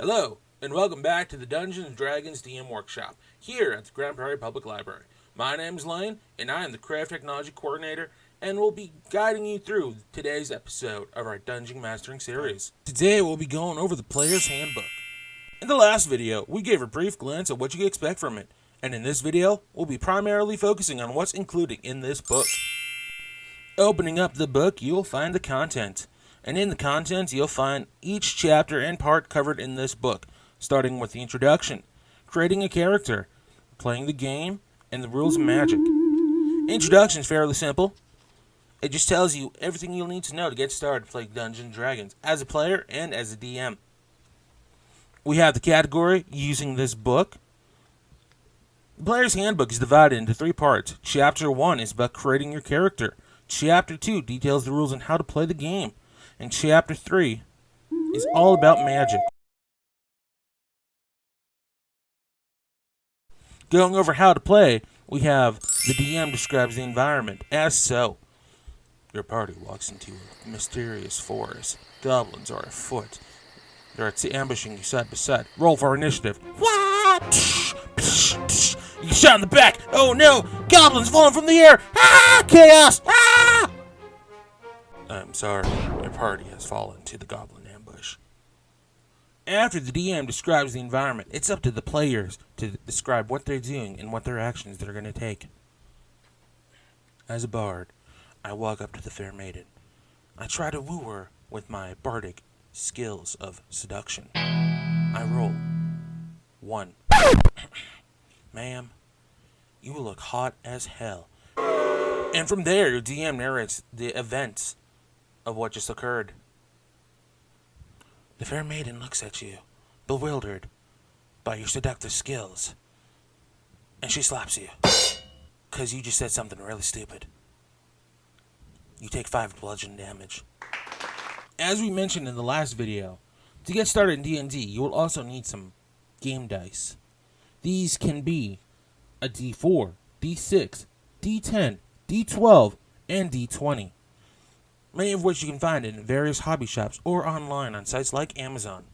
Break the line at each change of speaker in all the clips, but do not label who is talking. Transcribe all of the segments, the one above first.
Hello, and welcome back to the Dungeons & Dragons DM Workshop, here at the Prairie Public Library. My name is Lane, and I am the Craft Technology Coordinator, and will be guiding you through today's episode of our Dungeon Mastering series. Today, we'll be going over the Player's Handbook. In the last video, we gave a brief glance at what you can expect from it, and in this video, we'll be primarily focusing on what's included in this book. Opening up the book, you'll find the content. And in the contents, you'll find each chapter and part covered in this book, starting with the introduction, creating a character, playing the game, and the rules of magic. Introduction is fairly simple. It just tells you everything you'll need to know to get started playing Dungeons & Dragons, as a player and as a DM. We have the category using this book. The Player's Handbook is divided into 3 parts. Chapter 1 is about creating your character. Chapter 2 details the rules on how to play the game. And Chapter 3 is all about magic. Going over how to play, we have the DM describes the environment as so. Your party walks into a mysterious forest. Goblins are afoot. They're ambushing you side by side. Roll for initiative. What? You get shot in the back. Oh no! Goblins falling from the air. Ah! Chaos! Ah! I'm sorry, your party has fallen to the goblin ambush. After the DM describes the environment, it's up to the players to describe what they're doing and what their actions they're going to take. As a bard, I walk up to the fair maiden. I try to woo her with my bardic skills of seduction. I roll 1. Ma'am, you look hot as hell. And from there, your DM narrates the events of what just occurred. The fair maiden looks at you, bewildered by your seductive skills, and she slaps you, because you just said something really stupid. You take 5 bludgeon damage. As we mentioned in the last video, to get started in D&D, you will also need some game dice. These can be a D4, D6, D10, D12, and D20. Many of which you can find in various hobby shops or online on sites like Amazon.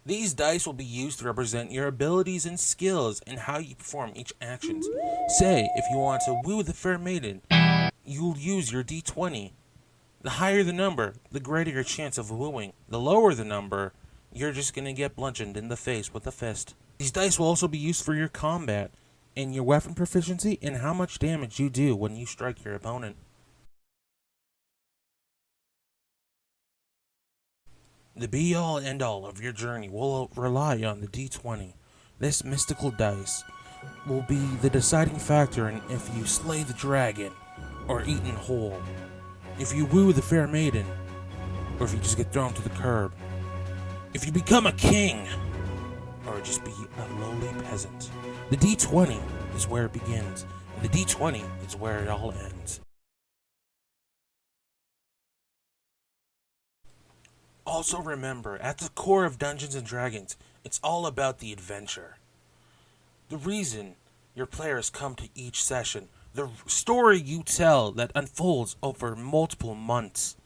These dice will be used to represent your abilities and skills and how you perform each action. Say, if you want to woo the fair maiden, you'll use your D20. The higher the number, the greater your chance of wooing. The lower the number, you're just going to get bludgeoned in the face with a fist. These dice will also be used for your combat and your weapon proficiency and how much damage you do when you strike your opponent. The be-all and end-all of your journey will rely on the D20. This mystical dice will be the deciding factor in if you slay the dragon or eaten whole, if you woo the fair maiden, or if you just get thrown to the curb, if you become a king, or just be a lowly peasant. The D20 is where it begins, and the D20 is where it all ends. Also remember, at the core of Dungeons & Dragons, it's all about the adventure. The reason your players come to each session, the story you tell that unfolds over multiple months.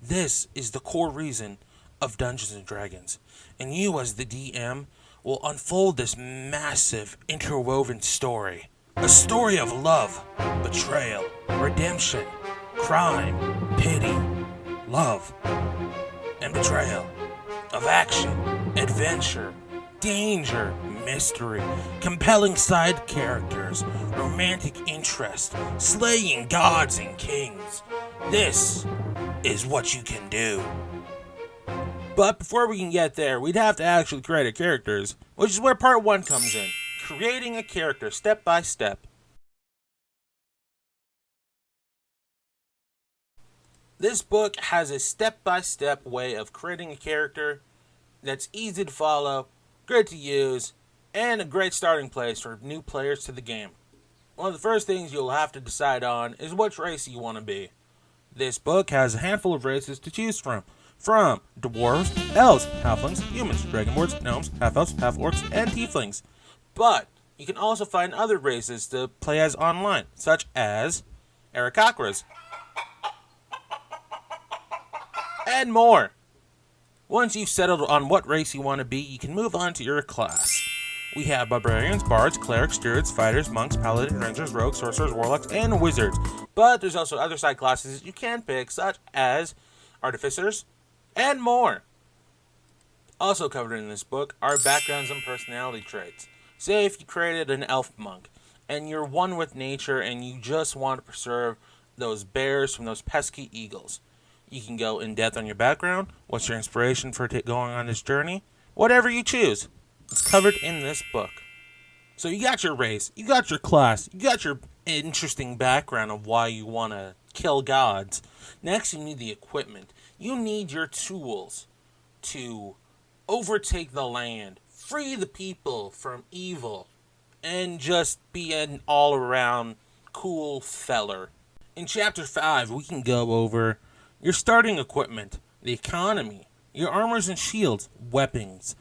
This is the core reason of Dungeons & Dragons. And you as the DM will unfold this massive interwoven story. A story of love, betrayal, redemption, crime, pity, love, and betrayal, of action, adventure, danger, mystery, compelling side characters, romantic interest, slaying gods and kings. This is what you can do. But before we can get there, we'd have to actually create our characters, which is where part 1 comes in. Creating a character step by step. This book has a step-by-step way of creating a character that's easy to follow, good to use, and a great starting place for new players to the game. One of the first things you'll have to decide on is which race you want to be. This book has a handful of races to choose from dwarves, elves, halflings, humans, dragonborns, gnomes, half-elves, half-orcs, and tieflings. But you can also find other races to play as online, such as Aarakocras, and more. Once you've settled on what race you want to be, you can move on to your class. We have barbarians, bards, clerics, druids, fighters, monks, paladins, rangers, rogues, sorcerers, warlocks, and wizards. But there's also other side classes you can pick, such as artificers and more. Also covered in this book are backgrounds and personality traits. Say if you created an elf monk, and you're one with nature and you just want to preserve those bears from those pesky eagles. You can go in depth on your background, what's your inspiration for going on this journey, whatever you choose. It's covered in this book. So you got your race, you got your class, you got your interesting background of why you want to kill gods. Next, you need the equipment. You need your tools to overtake the land, free the people from evil, and just be an all-around cool feller. In Chapter 5, we can go over your starting equipment, the economy, your armors and shields, weapons,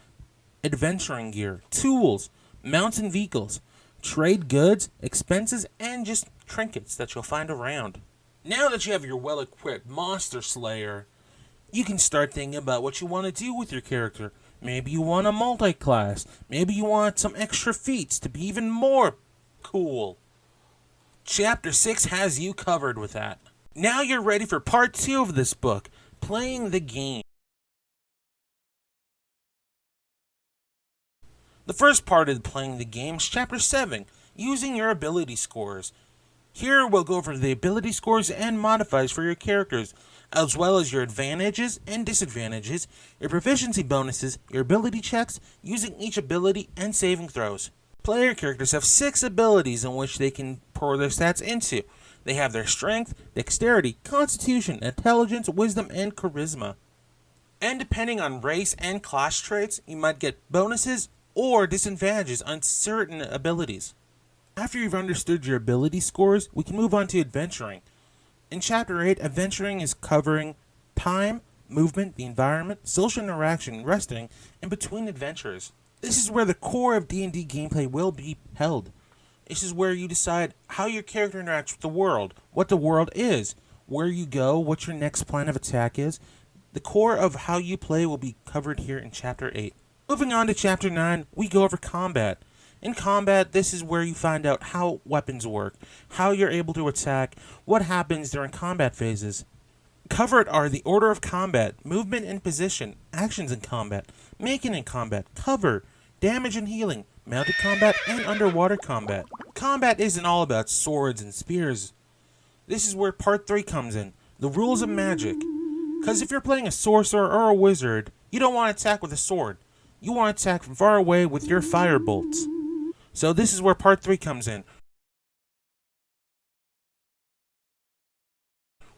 adventuring gear, tools, mounts and vehicles, trade goods, expenses, and just trinkets that you'll find around. Now that you have your well-equipped monster slayer, you can start thinking about what you want to do with your character. Maybe you want a multi-class. Maybe you want some extra feats to be even more cool. Chapter 6 has you covered with that. Now you're ready for part 2 of this book, playing the game. The first part of playing the game is Chapter 7, using your ability scores. Here we'll go over the ability scores and modifiers for your characters, as well as your advantages and disadvantages, your proficiency bonuses, your ability checks, using each ability, and saving throws. Player characters have 6 abilities in which they can pour their stats into. They have their strength, dexterity, constitution, intelligence, wisdom, and charisma. And depending on race and class traits, you might get bonuses or disadvantages on certain abilities. After you've understood your ability scores, we can move on to adventuring. In Chapter 8, adventuring is covering time, movement, the environment, social interaction, resting, and between adventures. This is where the core of D&D gameplay will be held. This is where you decide how your character interacts with the world, what the world is, where you go, what your next plan of attack is. The core of how you play will be covered here in Chapter 8. Moving on to Chapter 9, we go over combat. In combat, this is where you find out how weapons work, how you're able to attack, what happens during combat phases. Covered are the order of combat, movement and position, actions in combat, making in combat, cover, damage and healing, mounted combat, and underwater combat. Combat isn't all about swords and spears. This is where Part 3 comes in, the rules of magic. Because if you're playing a sorcerer or a wizard, you don't want to attack with a sword. You want to attack from far away with your fire bolts. So this is where Part 3 comes in,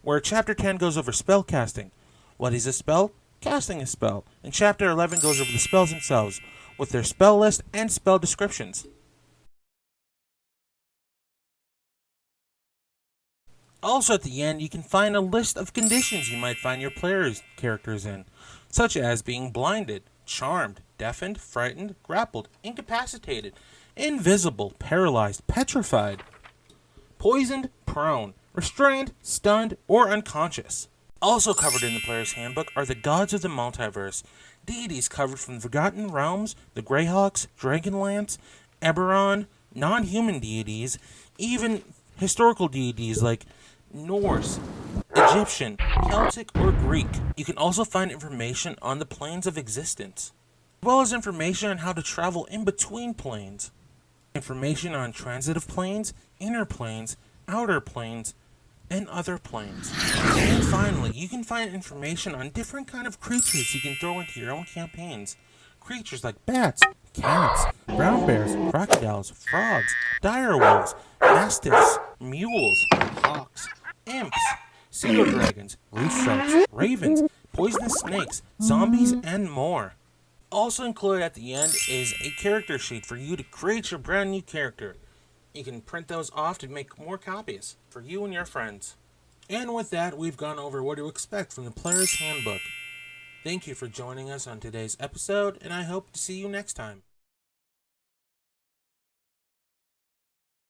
where Chapter 10 goes over spell casting. What is a spell? Casting a spell. And Chapter 11 goes over the spells themselves, with their spell list and spell descriptions. Also at the end, you can find a list of conditions you might find your player's characters in, such as being blinded, charmed, deafened, frightened, grappled, incapacitated, invisible, paralyzed, petrified, poisoned, prone, restrained, stunned, or unconscious. Also covered in the player's handbook are the gods of the multiverse, deities covered from the Forgotten Realms, the Greyhawks, Dragonlance, Eberron, non-human deities, even historical deities like Norse, Egyptian, Celtic, or Greek. You can also find information on the planes of existence, as well as information on how to travel in between planes, information on transitive planes, inner planes, outer planes, and other planes. And finally, you can find information on different kind of creatures you can throw into your own campaigns. Creatures like bats, cats, brown bears, crocodiles, frogs, direwolves, mastiffs, mules, hawks, imps, sea dragons, reef sharks, ravens, poisonous snakes, zombies, and more. Also included at the end is a character sheet for you to create your brand new character. You can print those off to make more copies for you and your friends. And with that, we've gone over what to expect from the Player's Handbook. Thank you for joining us on today's episode, and I hope to see you next time.